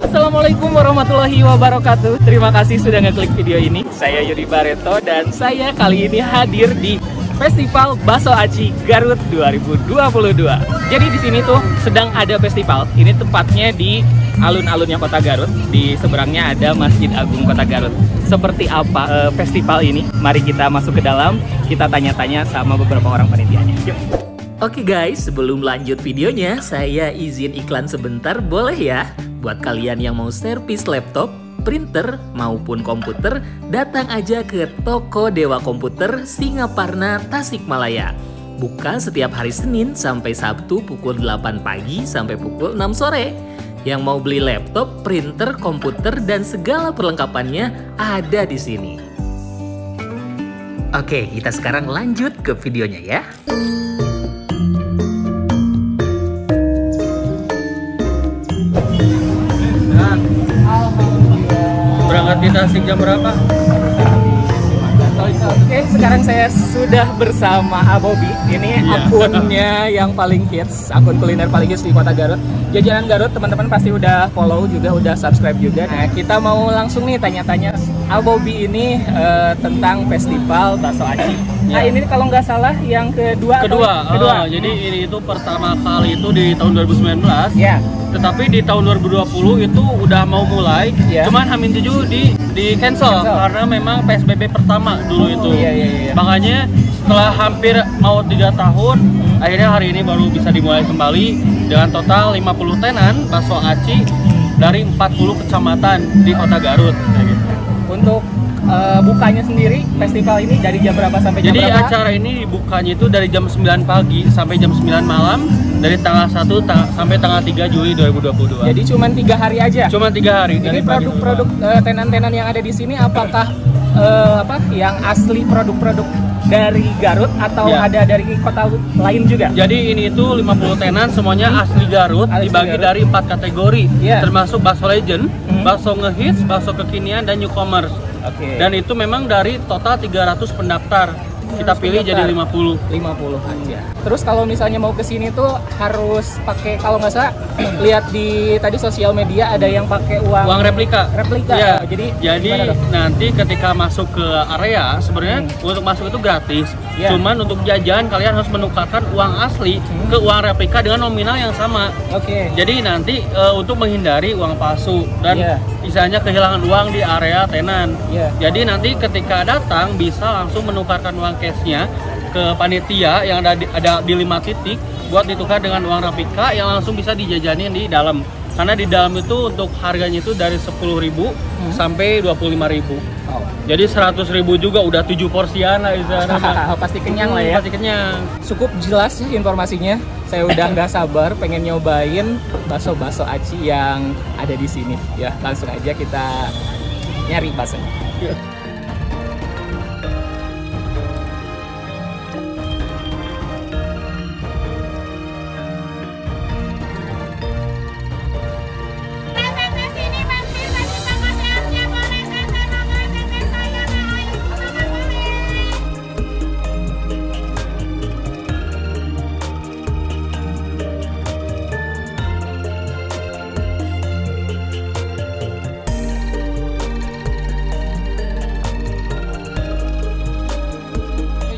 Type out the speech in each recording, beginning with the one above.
Assalamualaikum warahmatullahi wabarakatuh. Terima kasih sudah ngeklik video ini. Saya Yuri Barreto dan saya kali ini hadir di Festival Bakso Aci Garut 2022. Jadi di sini tuh sedang ada festival. Ini tempatnya di alun-alunnya Kota Garut. Di seberangnya ada Masjid Agung Kota Garut. Seperti apa festival ini? Mari kita masuk ke dalam. Kita tanya-tanya sama beberapa orang panitianya. Yuk. Oke guys, sebelum lanjut videonya, saya izin iklan sebentar, boleh ya? Buat kalian yang mau servis laptop, printer, maupun komputer, datang aja ke Toko Dewa Komputer Singaparna, Tasikmalaya. Buka setiap hari Senin sampai Sabtu pukul 8 pagi sampai pukul 6 sore. Yang mau beli laptop, printer, komputer, dan segala perlengkapannya ada di sini. Oke, kita sekarang lanjut ke videonya ya. Berangkat di Tasik jam berapa? Oke, sekarang saya sudah bersama Abobi. Ini akunnya yang paling hits, akun kuliner paling hits di Kota Garut. Jajanan Garut, teman-teman pasti udah follow juga, udah subscribe juga. Nah, kita mau langsung nih tanya-tanya Abobi ini tentang festival Bakso Aci. Nah, ini kalau nggak salah yang kedua. Jadi ini itu pertama kali itu di tahun 2019. Ya. Tetapi di tahun 2020 itu udah mau mulai, cuman H-7 di cancel karena memang PSBB pertama dulu itu. Iya. Makanya setelah hampir mau 3 tahun, akhirnya hari ini baru bisa dimulai kembali dengan total 50 tenan bakso aci dari 40 kecamatan di Kota Garut. Untuk bukanya sendiri, festival ini dari jam berapa sampai jam berapa? Jadi acara ini bukanya itu dari jam 9 pagi sampai jam 9 malam, dari tanggal 1 sampai tanggal 3 Juli 2022. Jadi cuma 3 hari aja? Cuma 3 hari. Ini produk-produk tenan-tenan yang ada di sini apakah yang asli produk-produk dari Garut atau ada dari kota lain juga? Jadi ini itu 50 tenan semuanya asli Garut, dibagi dari 4 kategori, termasuk bakso legend, bakso ngehits, bakso kekinian, dan newcomers. Dan itu memang dari total 300 pendaftar. Kita pilih jadi 50 aja. Terus kalau misalnya mau ke sini tuh harus pakai, kalau nggak salah lihat di tadi sosial media ada yang pakai uang replika. Ya. Jadi nanti ketika masuk ke area sebenarnya untuk masuk itu gratis. Cuman untuk jajan kalian harus menukarkan uang asli ke uang replika dengan nominal yang sama. Jadi nanti untuk menghindari uang palsu dan misalnya kehilangan uang di area tenan. Jadi nanti ketika datang bisa langsung menukarkan uang cashnya ke panitia yang ada di 5 titik buat ditukar dengan uang replika yang langsung bisa dijajanin di dalam. Karena di dalam itu untuk harganya itu dari 10.000 sampai 25.000. Jadi 100.000 juga udah 7 porsian lah istilahnya. Pasti kenyang lah ya. Pasti kenyang. Cukup jelas ya informasinya. Saya udah nggak sabar pengen nyobain bakso aci yang ada di sini. Ya, langsung aja kita nyari baksonya.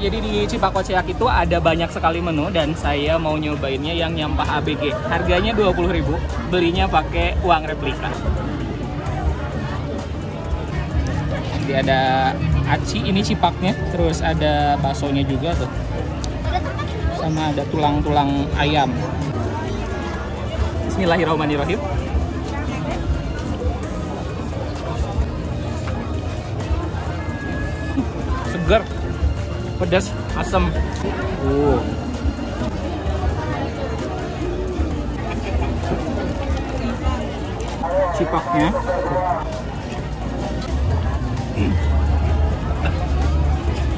Jadi di Cipakoceak itu ada banyak sekali menu dan saya mau nyobainnya yang nyampah ABG. Harganya 20.000, belinya pakai uang replika. Jadi ada aci, ini cipaknya, terus ada baksonya juga tuh. Sama ada tulang-tulang ayam. Bismillahirrahmanirrahim. Segar. Pedas, asam. cipaknya.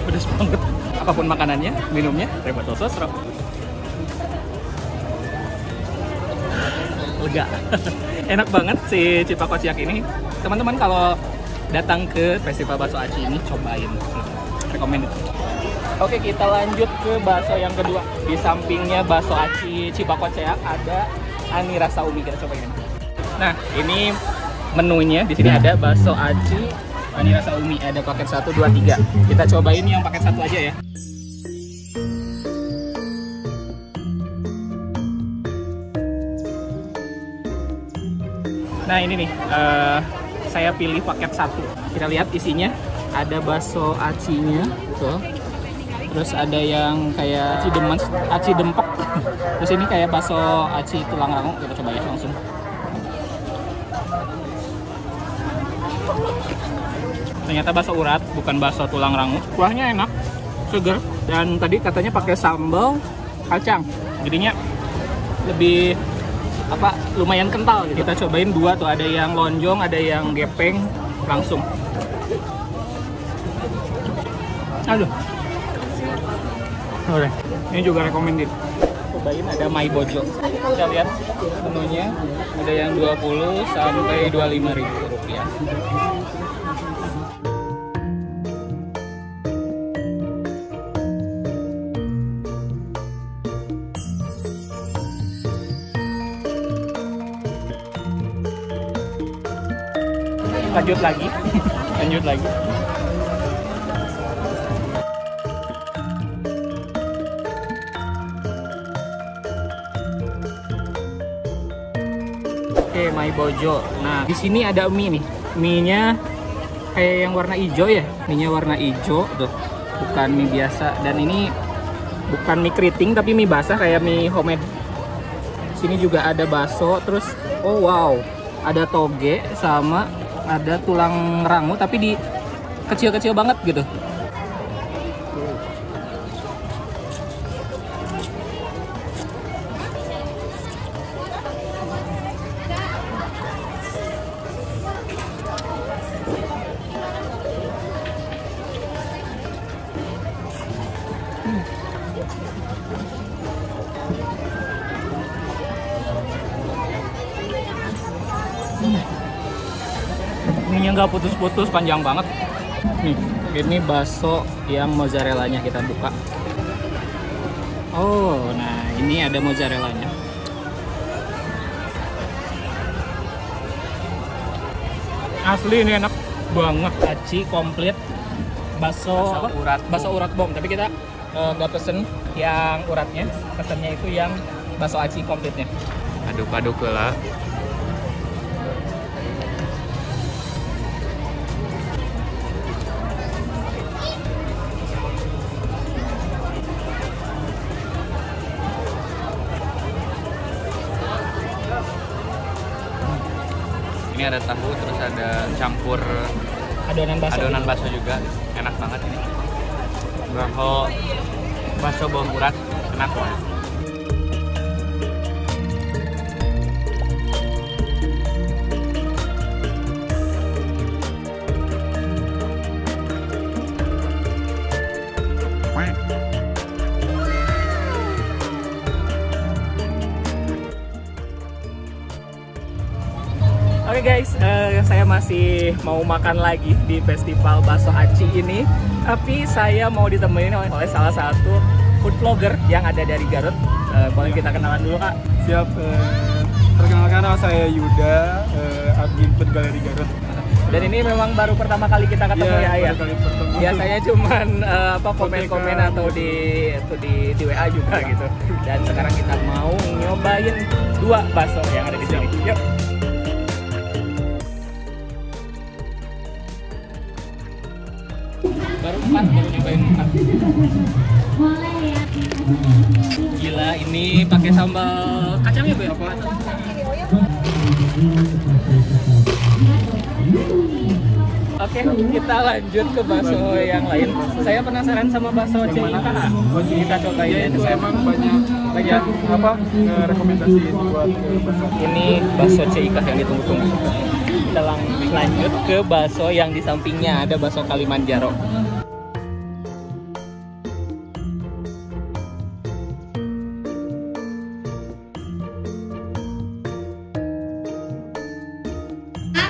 Pedas banget. Apapun makanannya, minumnya, Reboto Sosro. Lega. Enak banget si cipak kociak ini. Teman-teman kalau datang ke Festival Bakso Aci ini, cobain. Recommended. Oke, kita lanjut ke bakso yang kedua. Di sampingnya bakso aci cipak kociak ada Ani Rasa Umi. Kita cobain. Nah, ini menunya. Di sini ada bakso aci Ani Rasa Umi. Ada paket 1, 2, 3. Kita cobain yang paket 1 aja ya. Nah, ini nih. Saya pilih paket 1. Kita lihat isinya. Ada bakso acinya. Tuh. Terus ada yang kayak aci dempok. Terus ini kayak bakso aci tulang rangu. Kita coba ya langsung. Ternyata bakso urat, bukan bakso tulang rangu. Kuahnya enak, seger. Dan tadi katanya pakai sambal kacang. Jadinya lebih lumayan kental gitu. Kita cobain 2 tuh, ada yang lonjong, ada yang gepeng. Langsung. Aduh. Oke, ini juga recommended. Cobain ada My Bojo. Kita lihat menunya, ada yang 20 sampai 25.000 rupiah. Lanjut lagi. Lanjut lagi. Oke, My Bojo. Nah, di sini ada mie nih. Mie-nya kayak yang warna hijau ya. Mie-nya warna hijau tuh. Bukan mie biasa. Dan ini bukan mie keriting tapi mie basah kayak mie homemade. Sini juga ada bakso, terus oh wow, ada toge sama ada tulang rangu tapi di kecil-kecil banget gitu. Ininya nggak putus-putus, panjang banget. Nih, ini bakso yang mozzarellanya kita buka. Oh, nah ini ada mozzarellanya. Asli ini enak banget. Aci komplit. Bakso urat bom. Tapi kita nggak pesen yang uratnya, pesennya itu yang bakso aci komplitnya. Aduk-aduk lah. Ini ada tahu, terus ada campur adonan bakso juga. Enak banget ini. Bakso bom urat enak banget. Oke guys, saya masih mau makan lagi di Festival Bakso Aci ini. Tapi saya mau ditemenin oleh salah satu food vlogger yang ada dari Garut. Boleh kita kenalan dulu, Kak? Siap. Perkenalkan, nama saya Yuda, admin Food Gallery Garut. Dan ini memang baru pertama kali kita ketemu ya, Ayah? Biasanya cuman komen-komen atau di WA juga gitu. Dan sekarang kita mau nyobain 2 bakso yang ada di sini. Yuk. Baru nyobain 4. Gila, ini pakai sambal kacangnya Bu ya? Oke, kita lanjut ke bakso yang lain. Saya penasaran sama bakso Ceika. Kita cobain ya. Itu emang banyak apa rekomendasi buat bakso. Ini bakso Ceika yang ditunggu-tunggu. Kita lanjut ke bakso yang di sampingnya, ada bakso Kalimanjaro.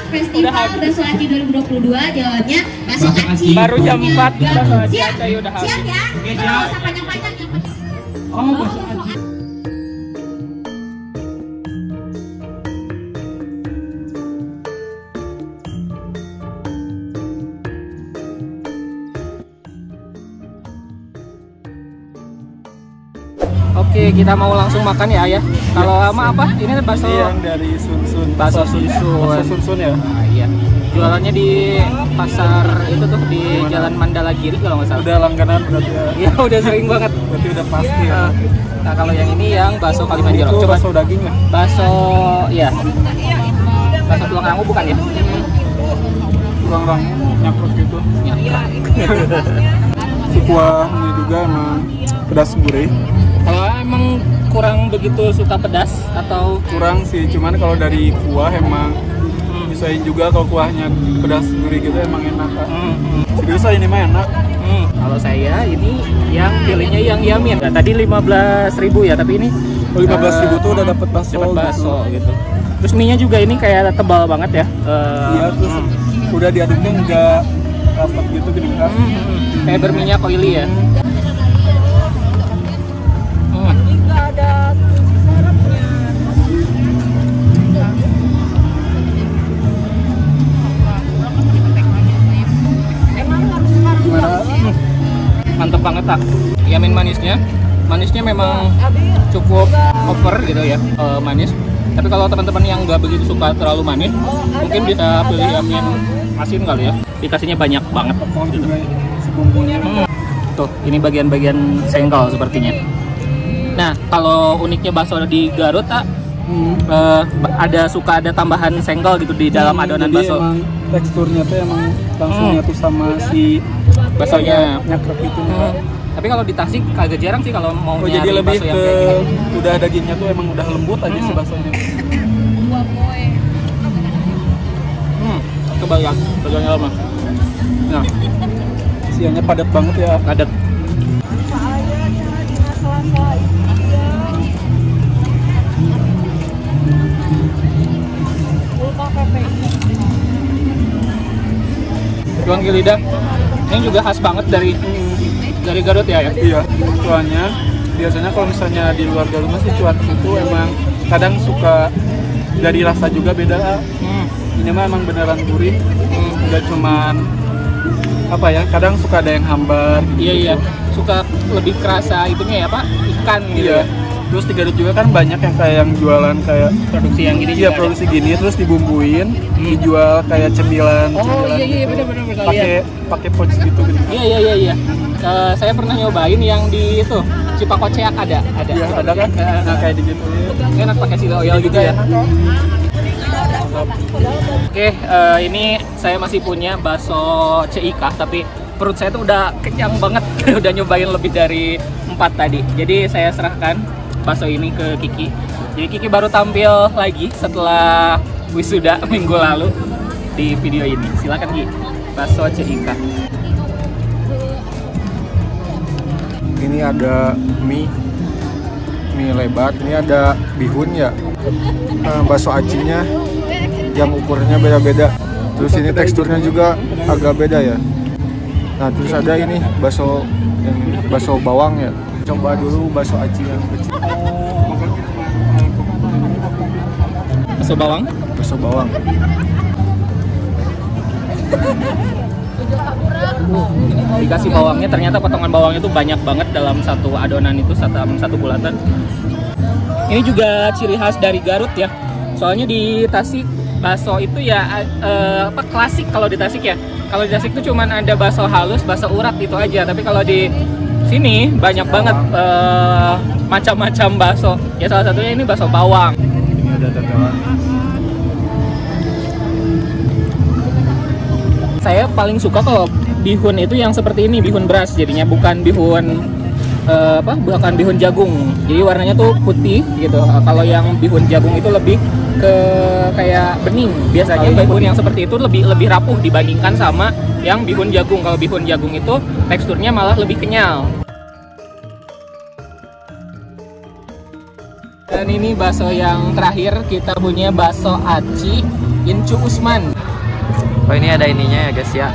Festival Bakso Aci 2022 jawabnya Bakso Aci. Baru jam 4 bakso Aci Acai udah habis. Siap ya? Nggak usah panjang-panjang ya. Oh, bakso aci. Oke, kita mau langsung makan ya, Ayah. Kalau sama apa? Ini bakso Yang dari Sunsun. Bakso Sunsun. Bakso Sunsun ya. Nah, iya. Jualannya di pasar itu tuh di Jalan Mandalagiri kalau nggak salah. Udah langganan berarti ya. Iya, udah sering banget. Berarti udah pasti ya. Nah, kalau yang ini yang bakso Kalimanjaro. Itu Coba bakso daging ya? bakso ya. Bakso tulang rangu bukan ya? Tulang rangu nyakrut gitu. Si kuahnya juga emang pedas gurih. Kalau emang kurang begitu suka pedas atau Kurang sih, cuman kalau dari kuah emang bisain juga kalau kuahnya pedas gurih gitu emang enak. Biasa ini mah enak. Kalau saya ini yang pilihnya yang yamin. Nah, tadi 15.000 ya, tapi ini 15.000 tuh udah dapat bakso. dapat bakso gitu. Terus mie-nya juga ini kayak tebal banget ya. Iya, terus udah diaduknya nggak rapat gitu gini kan. Kayak berminyak oily ya. Mantep banget tak. Yamin manisnya memang cukup over gitu ya, manis. Tapi kalau teman-teman yang nggak begitu suka terlalu manis, mungkin bisa pilih yamin asin kali ya. Dikasihnya banyak banget. Tuh, ini bagian-bagian sengkol sepertinya. Nah, kalau uniknya bakso di Garut tak, ada tambahan sengkol gitu di dalam adonan Jadi bakso. emang teksturnya tuh emang langsung nyatu sama si Baksonya. nyakrut gitu. Tapi kalau di Tasik agak jarang sih kalau mau Oh, nyari jadi lebih bakso yang ke kayak gini. udah dagingnya tuh emang udah lembut aja si baksonya. Kebayang, bagangnya lama. Nah, Isiannya padat banget ya. padat. Cuan lidah ini juga khas banget dari Garut ya. Iya, cuannya biasanya kalau misalnya di luar Garut masih cuan itu emang kadang suka dari rasa juga beda. Ini mah emang beneran gurih, nggak cuman apa ya, kadang suka ada yang hambar gitu. Iya, suka lebih kerasa itunya ya Pak, ikan gitu Iya. ya. Terus di Garut juga kan banyak yang kayak yang jualan kayak Produksi yang gini iya juga produksi gini terus dibumbuin, dijual kayak cemilan. ada. Oh cemilan iya gitu. benar. Pakai pouch gitu. Iya. Saya pernah nyobain yang di itu Cipakoceak ada. Iya, ada kan? Nah, kayak gitu. Enak pakai silo oil gitu ya. Oke, ini saya masih punya bakso Ceika, tapi perut saya tuh udah kenyang banget. Udah nyobain lebih dari 4 tadi. Jadi saya serahkan bakso ini ke Kiki. Jadi Kiki baru tampil lagi setelah wisuda minggu lalu di video ini. Silakan Ki, bakso Ceika. Ini ada mie lebat, ini ada bihun ya. Bakso acinya yang ukurannya beda-beda. Terus ini teksturnya juga agak beda ya. Nah, terus ada ini bakso bawang ya. Coba dulu bakso aci yang kecil. Bakso bawang. Bakso bawang. Dikasih bawangnya, ternyata potongan bawangnya itu banyak banget dalam satu adonan itu, satu bulatan. Ini juga ciri khas dari Garut ya. Soalnya di Tasik bakso itu ya klasik kalau di Tasik ya. Kalau di Tasik itu cuman ada bakso halus, bakso urat itu aja. Tapi kalau di sini banyak banget macam-macam bakso. Ya salah satunya ini bakso bawang. Ini ada tetelan. saya paling suka kalau bihun itu yang seperti ini, bihun beras jadinya, bukan bihun bukan bihun jagung. Jadi warnanya tuh putih gitu. Kalau yang bihun jagung itu lebih ke kayak bening. Biasanya bihun yang seperti itu lebih rapuh dibandingkan sama yang bihun jagung. Kalau bihun jagung itu teksturnya malah lebih kenyal. Dan ini bakso yang terakhir, kita punya bakso aci Incu Usman. Oh, ini ada ininya ya guys ya.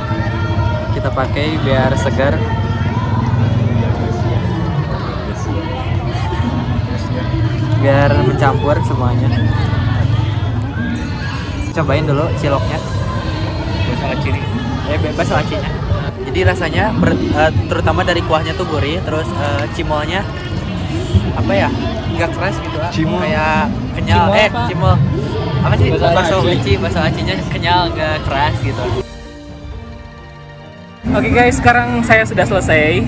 Kita pakai biar segar. Biar bercampur semuanya. Cobain dulu ciloknya. Bakso aci nih. Bakso acinya. Jadi rasanya terutama dari kuahnya tuh gurih, terus cimolnya apa ya? Nggak keras gitu lah. Kayak kenyal. Cimol. Apa sih? Bakso acinya kenyal, nggak keras gitu. Oke guys, sekarang saya sudah selesai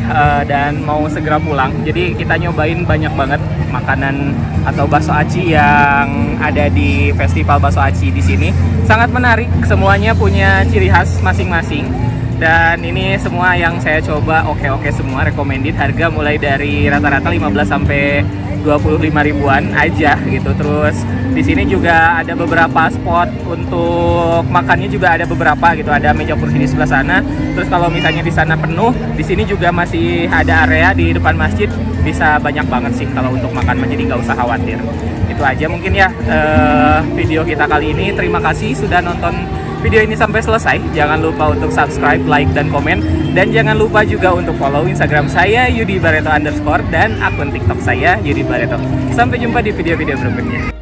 dan mau segera pulang. Jadi kita nyobain banyak banget makanan atau bakso aci yang ada di Festival Bakso Aci di sini. Sangat menarik, semuanya punya ciri khas masing-masing. Dan ini semua yang saya coba oke-oke semua, recommended. Harga mulai dari rata-rata 15 sampai 25 ribuan aja gitu. Terus di sini juga ada beberapa spot untuk makannya, juga ada beberapa gitu. Ada meja kursi di sebelah sana. Terus kalau misalnya di sana penuh, di sini juga masih ada area di depan masjid. Bisa banyak banget sih kalau untuk makan, jadi nggak usah khawatir. Itu aja mungkin ya video kita kali ini. Terima kasih sudah nonton video ini sampai selesai. Jangan lupa untuk subscribe, like, dan komen. Dan jangan lupa juga untuk follow Instagram saya Yudi Bareto _ dan akun TikTok saya Yudi Bareto. Sampai jumpa di video-video berikutnya.